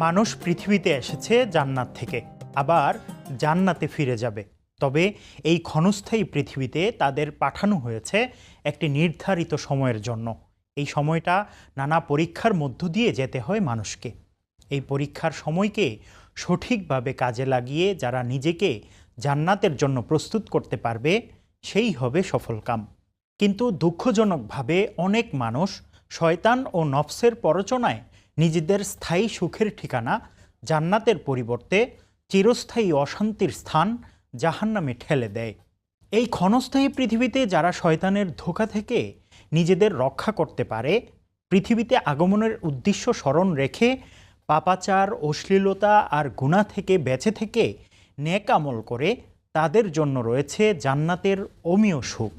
মানুষ পৃথিবীতে এসেছে জান্নাত থেকে, আবার জান্নাতে ফিরে যাবে। তবে এই ক্ষণস্থায়ী পৃথিবীতে তাদের পাঠানো হয়েছে একটি নির্ধারিত সময়ের জন্য। এই সময়টা নানা পরীক্ষার মধ্য দিয়ে যেতে হয় মানুষকে। এই পরীক্ষার সময়কে সঠিকভাবে কাজে লাগিয়ে যারা নিজেকে জান্নাতের জন্য প্রস্তুত করতে পারবে, সেই হবে সফলকাম। কিন্তু দুঃখজনকভাবে অনেক মানুষ শয়তান ও নফসের প্ররোচনায় নিজেদের স্থায়ী সুখের ঠিকানা জান্নাতের পরিবর্তে চিরস্থায়ী অশান্তির স্থান জাহান্নামে ঠেলে দেয়। এই ক্ষণস্থায়ী পৃথিবীতে যারা শয়তানের ধোঁকা থেকে নিজেদের রক্ষা করতে পারে, পৃথিবীতে আগমনের উদ্দেশ্য স্মরণ রেখে পাপাচার, অশ্লীলতা আর গুনাহ থেকে বেঁচে থেকে নেক আমল করে, তাদের জন্য রয়েছে জান্নাতের অমীয় সুখ।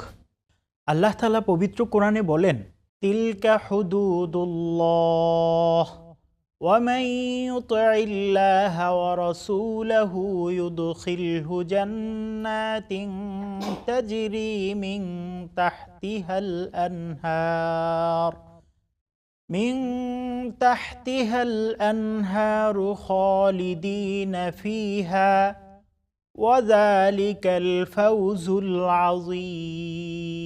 আল্লাহ তাআলা পবিত্র কোরআনে বলেন, তিলকা হুদুদুল্লাহ ওয়ামান ইউতিইল্লাহা ওয়া রাসূলাহু ইউদখিলহু জান্নাতিন তাজরি মিন তাহতিহাল আনহার খালিদিনা ফিহা ওয়াযালিকাল ফাওজুল আযীম।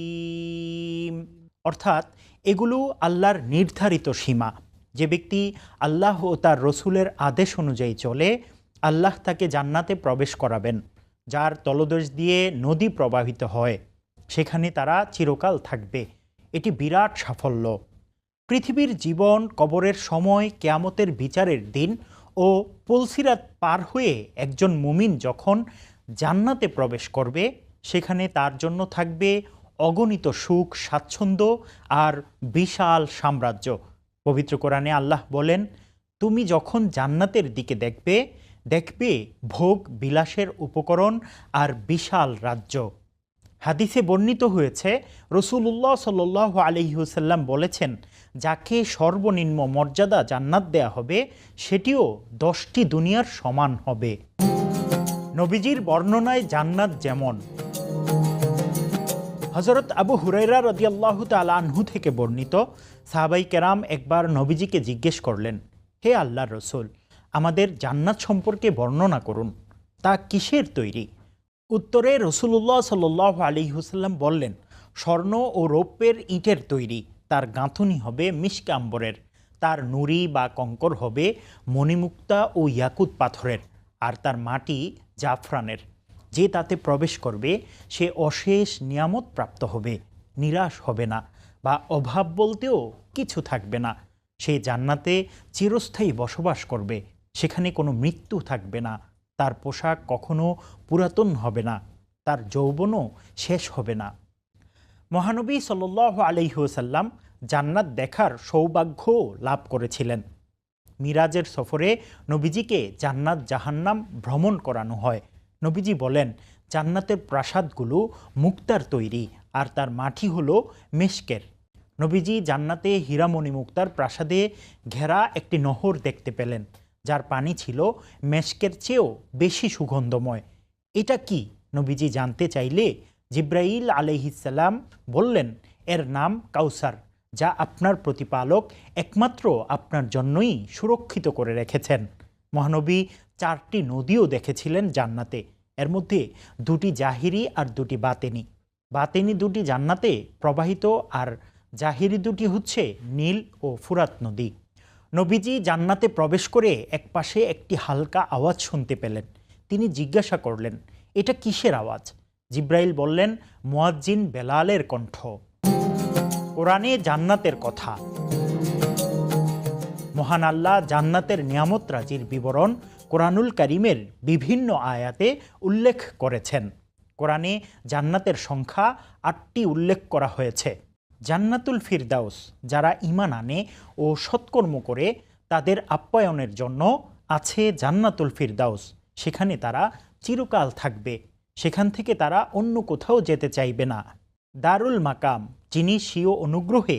অর্থাৎ এগুলো আল্লাহর নির্ধারিত সীমা। যে ব্যক্তি আল্লাহ ও তার রসুলের আদেশ অনুযায়ী চলে, আল্লাহ তাকে জান্নাতে প্রবেশ করাবেন, যার তলদেশ দিয়ে নদী প্রবাহিত হয়। সেখানে তারা চিরকাল থাকবে। এটি বিরাট সাফল্য। পৃথিবীর জীবন, কবরের সময়, কিয়ামতের বিচারের দিন ও পুলসিরাত পার হয়ে একজন মুমিন যখন জান্নাতে প্রবেশ করবে, সেখানে তার জন্য থাকবে অগণিত সুখ, স্বাচ্ছন্দ্য আর বিশাল সাম্রাজ্য। পবিত্র কোরআনে আল্লাহ বলেন, তুমি যখন জান্নাতের দিকে দেখবে ভোগ বিলাসের উপকরণ আর বিশাল রাজ্য। হাদিসে বর্ণিত হয়েছে, রাসূলুল্লাহ সাল্লাল্লাহু আলাইহি ওয়াসাল্লাম বলেছেন, যাকে সর্বনিম্ন মর্যাদা জান্নাত দেয়া হবে, সেটিও 10টি দুনিয়ার সমান হবে। নবীজির বর্ণনায় জান্নাত যেমন। হযরত আবু হুরায়রা রাদিয়াল্লাহু তাআলা আনহু থেকে বর্ণিত, সাহাবাই কেরাম একবার নবীজিকে জিজ্ঞেস করলেন, হে আল্লাহর রসুল, আমাদের জান্নাত সম্পর্কে বর্ণনা করুন, তা কিসের তৈরি? উত্তরে রাসূলুল্লাহ সাল্লাল্লাহু আলাইহি ওয়াসাল্লাম বললেন, স্বর্ণ ও রৌপ্যের ইটের তৈরি, তার গাঁথুনি হবে মিশক আম্বরের, তার নুড়ি বা কঙ্কর হবে মণিমুক্তা ও ইয়াকুত পাথরের, আর তার মাটি জাফরানের। যে তাতে প্রবেশ করবে সে অশেষ নিয়ামত প্রাপ্ত হবে, নিরাশ হবে না, বা অভাব বলতেও কিছু থাকবে না। সে জান্নাতে চিরস্থায়ী বসবাস করবে, সেখানে কোনো মৃত্যু থাকবে না, তার পোশাক কখনো পুরাতন হবে না, তার যৌবনও শেষ হবে না। মহানবী সাল্লাল্লাহু আলাইহি ওয়াসাল্লাম জান্নাত দেখার সৌভাগ্য লাভ করেছিলেন। মিরাজের সফরে নবীজিকে জান্নাত জাহান্নাম ভ্রমণ করানো হয়। নবীজি বলেন, জান্নাতের প্রাসাদগুলো মুক্তার তৈরি, আর তার মাটি হলো মেশকের। নবীজি জান্নাতে হীরামণি মুক্তার প্রাসাদে ঘেরা একটি নহর দেখতে পেলেন, যার পানি ছিল মেশকের চেয়েও বেশি সুগন্ধময়। এটা কি? নবীজি জানতে চাইলে জিব্রাইল আলাইহিসসালাম বললেন, এর নাম কাউসার, যা আপনার প্রতিপালক একমাত্র আপনার জন্যই সুরক্ষিত করে রেখেছেন। মহানবী 4টি নদীও দেখেছিলেন জান্নাতে। এর মধ্যে 2টি জাহিরি আর 2টি বাতেনি। বাতেনি 2টি জান্নাতে প্রবাহিত, আর জাহিরি 2টি হচ্ছে নীল ও ফুরাত নদী। নবীজি জান্নাতে প্রবেশ করে একপাশে একটি হালকা আওয়াজ শুনতে পেলেন। তিনি জিজ্ঞাসা করলেন, এটা কিসের আওয়াজ? জিব্রাইল বললেন, মুয়াজ্জিন বেলালের কণ্ঠ। কোরআনে জান্নাতের কথা। মহান আল্লাহ জান্নাতের নিয়ামত রাজির বিবরণ কোরআনুল কারীমের বিভিন্ন আয়াতে উল্লেখ করেছেন। কোরআনে জান্নাতের সংখ্যা 8টি উল্লেখ করা হয়েছে। জান্নাতুল ফিরদাউস, যারা ঈমান আনে ও সৎকর্ম করে তাদের আপ্যায়নের জন্য আছে জান্নাতুল ফিরদাউস। সেখানে তারা চিরকাল থাকবে, সেখান থেকে তারা অন্য কোথাও যেতে চাইবে না। দারুল মাকাম, যিনি স্বীয় অনুগ্রহে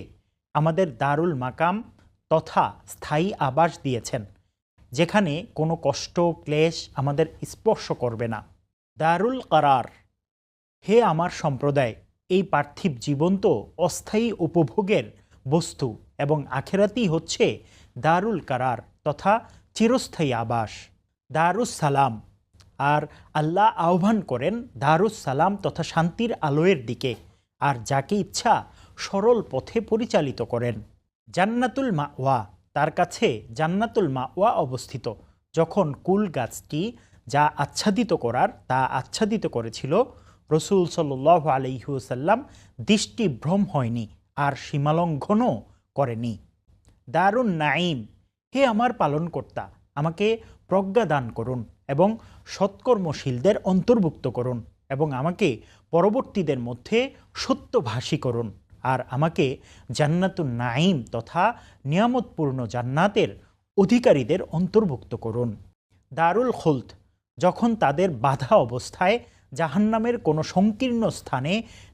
আমাদের দারুল মাকাম তথা স্থায়ী আবাস দিয়েছেন, যেখানে কোনো কষ্ট ক্লেশ আমাদের স্পর্শ করবে না। দারুল কারার, হে আমার সম্প্রদায়, এই পার্থিব জীবন তো অস্থায়ী উপভোগের বস্তু, এবং আখেরাতই হচ্ছে দারুল কারার তথা চিরস্থায়ী আবাস, দারুস সালাম। আর আল্লাহ আহ্বান করেন দারুস সালাম তথা শান্তির আলোয়ের দিকে, আর যাকে ইচ্ছা সরল পথে পরিচালিত করেন। জান্নাতুল মাওয়া, তার কাছে জান্নাতুল মাওয়া অবস্থিত। যখন কুল গাছটি যা আচ্ছাদিত করার তা আচ্ছাদিত করেছিল, রসুল সাল্লাল্লাহু আলাইহি ওয়াসাল্লাম দৃষ্টিভ্রম হয়নি আর সীমালঙ্ঘনও করেনি। দারুন নাঈম, হে আমার পালনকর্তা, আমাকে প্রজ্ঞা দান করুন এবং সৎকর্মশীলদের অন্তর্ভুক্ত করুন এবং আমাকে পরবর্তীদের মধ্যে সত্যভাষী করুন, আর আমাকে জান্নাতুন নাঈম তথা নিয়ামতপূর্ণ জান্নাতের অধিকারীদের অন্তর্ভুক্ত করুন। দারুল খুলদ, যখন তাদের বাধা অবস্থায় জাহান্নামের কোনো সংকীর্ণ স্থানে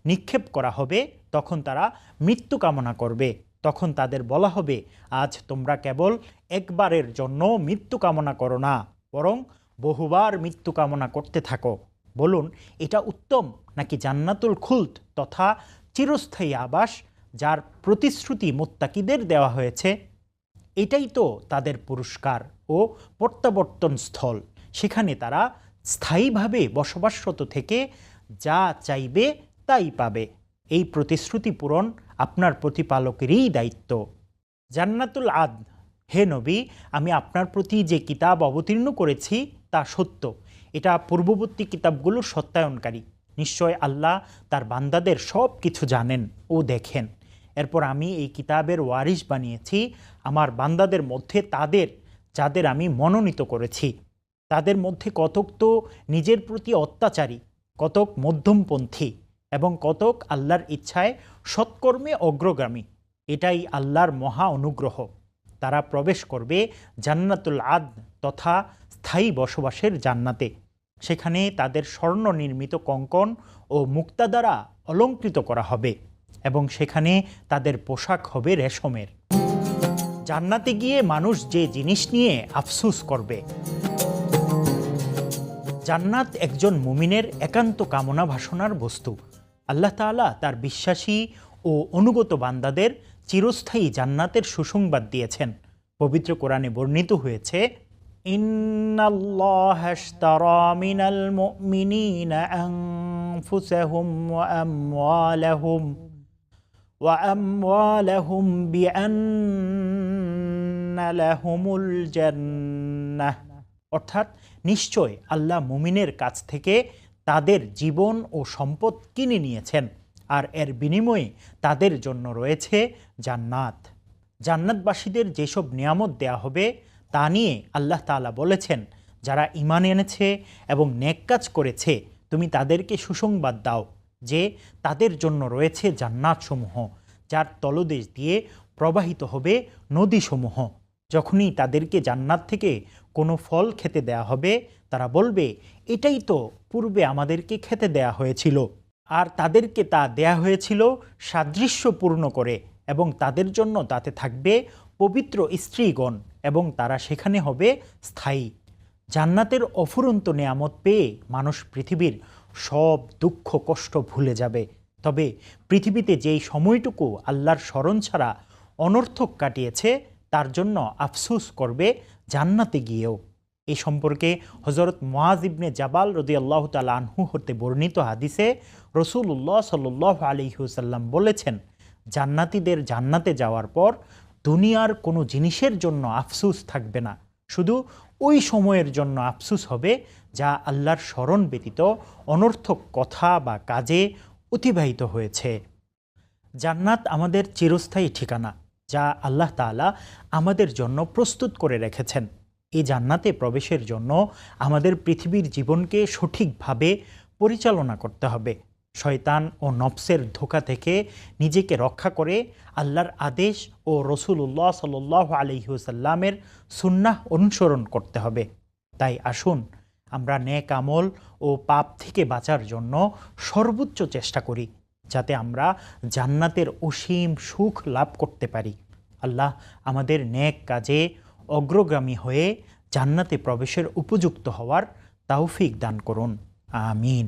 নিক্ষেপ করা হবে, তখন তারা মৃত্যু কামনা করবে। তখন তাদের বলা হবে, আজ তোমরা কেবল একবারের জন্য মৃত্যু কামনা করো না, বরং বহুবার মৃত্যু কামনা করতে থাকো। বলুন, এটা উত্তম নাকি জান্নাতুল খুলদ তথা চিরস্থায়ী আবাস যার প্রতিশ্রুতি মুত্তাকিদের দেওয়া হয়েছে? এটাই তো তাদের পুরস্কার ও প্রত্যাবর্তন স্থল। সেখানে তারা স্থায়ীভাবে বসবাসরত থেকে যা চাইবে তাই পাবে। এই প্রতিশ্রুতি পূরণ আপনার প্রতিপালকেরই দায়িত্ব। জান্নাতুল আদ, হে নবী, আমি আপনার প্রতি যে কিতাব অবতীর্ণ করেছি তা সত্য। এটা পূর্ববর্তী কিতাবগুলোর সত্যায়নকারী। নিশ্চয় আল্লাহ তার বান্দাদের সব কিছু জানেন ও দেখেন। এরপর আমি এই কিতাবের ওয়ারিশ বানিয়েছি আমার বান্দাদের মধ্যে তাদের যাদের আমি মনোনীত করেছি। তাদের মধ্যে কতক তো নিজের প্রতি অত্যাচারী, কতক মধ্যমপন্থী এবং কতক আল্লাহর ইচ্ছায় সৎকর্মে অগ্রগামী। এটাই আল্লাহর মহা অনুগ্রহ। তারা প্রবেশ করবে জান্নাতুল আদ তথা স্থায়ী বসবাসের জান্নাতে। সেখানে তাদের স্বর্ণ নির্মিত কঙ্কন ও মুক্তা দ্বারা অলঙ্কৃত করা হবে এবং সেখানে তাদের পোশাক হবে রেশমের। জান্নাতে গিয়ে মানুষ যে জিনিস নিয়ে আফসুস করবে। জান্নাত একজন মুমিনের একান্ত কামনা বাসনার বস্তু। আল্লাহ তাআলা তার বিশ্বাসী ও অনুগত বান্দাদের চিরস্থায়ী জান্নাতের সুসংবাদ দিয়েছেন। পবিত্র কোরআনে বর্ণিত হয়েছে, ইন্নাল্লাহা আশতারা মিনাল মুমিনিনা আনফুসাহুম ওয়া আমওয়ালাহুম বিআন্না লাহুমুল জান্নাহ। অর্থাৎ নিশ্চয় আল্লাহ মুমিনের কাছ থেকে তাদের জীবন ও সম্পদ কিনে নিয়েছেন, আর এর বিনিময়ে তাদের জন্য রয়েছে জান্নাত। জান্নাতবাসীদের যেসব নিয়ামত দেয়া হবে তা নিয়ে আল্লাহ তাআলা বলেছেন, যারা ঈমান এনেছে এবং নেক কাজ করেছে তুমি তাদেরকে সুসংবাদ দাও যে তাদের জন্য রয়েছে জান্নাতসমূহ, যার তলদেশ দিয়ে প্রবাহিত হবে নদীসমূহ। যখনই তাদেরকে জান্নাত থেকে কোনো ফল খেতে দেয়া হবে, তারা বলবে, এটাই তো পূর্বে আমাদেরকে খেতে দেয়া হয়েছিল। আর তাদেরকে তা দেয়া হয়েছিল সাদৃশ্যপূর্ণ করে, এবং তাদের জন্য তাতে থাকবে পবিত্র স্ত্রীগণ, এবং তারা সেখানে হবে স্থায়ী। জান্নাতের অফুরন্ত নেয়ামত পেয়ে মানুষ পৃথিবীর সব দুঃখ কষ্ট ভুলে যাবে। তবে পৃথিবীতে যেই সময়টুকু আল্লাহর স্মরণ ছাড়া অনর্থক কাটিয়েছে তার জন্য আফসোস করবে জান্নাতে গিয়েও। এই সম্পর্কে হযরত মুআজ ইবনে জাবাল রাদিয়াল্লাহু তাআলা আনহু হতে বর্ণিত হাদিসে রাসূলুল্লাহ সাল্লাল্লাহু আলাইহি ওয়াসাল্লাম বলেছেন, জান্নাতীদের জান্নাতে যাওয়ার পর দুনিয়ার কোনো জিনিসের জন্য আফসোস থাকবে না, শুধু ওই সময়ের জন্য আফসোস হবে যা আল্লাহর স্মরণ ব্যতীত অনর্থক কথা বা কাজে অতিবাহিত হয়েছে। জান্নাত আমাদের চিরস্থায়ী ঠিকানা, যা আল্লাহ তাআলা আমাদের জন্য প্রস্তুত করে রেখেছেন। এই জান্নাতে প্রবেশের জন্য আমাদের পৃথিবীর জীবনকে সঠিকভাবে পরিচালনা করতে হবে। শয়তান ও নফসের ধোঁকা থেকে নিজেকে রক্ষা করে আল্লাহর আদেশ ও রাসূলুল্লাহ সাল্লাল্লাহু আলাইহি ওয়াসাল্লামের সুন্নাহ অনুসরণ করতে হবে। তাই আসুন আমরা নেক আমল ও পাপ থেকে বাঁচার জন্য সর্বোচ্চ চেষ্টা করি, যাতে আমরা জান্নাতের অসীম সুখ লাভ করতে পারি। আল্লাহ আমাদের নেক কাজে অগ্রগামী হয়ে জান্নাতে প্রবেশের উপযুক্ত হওয়ার তৌফিক দান করুন। আমিন।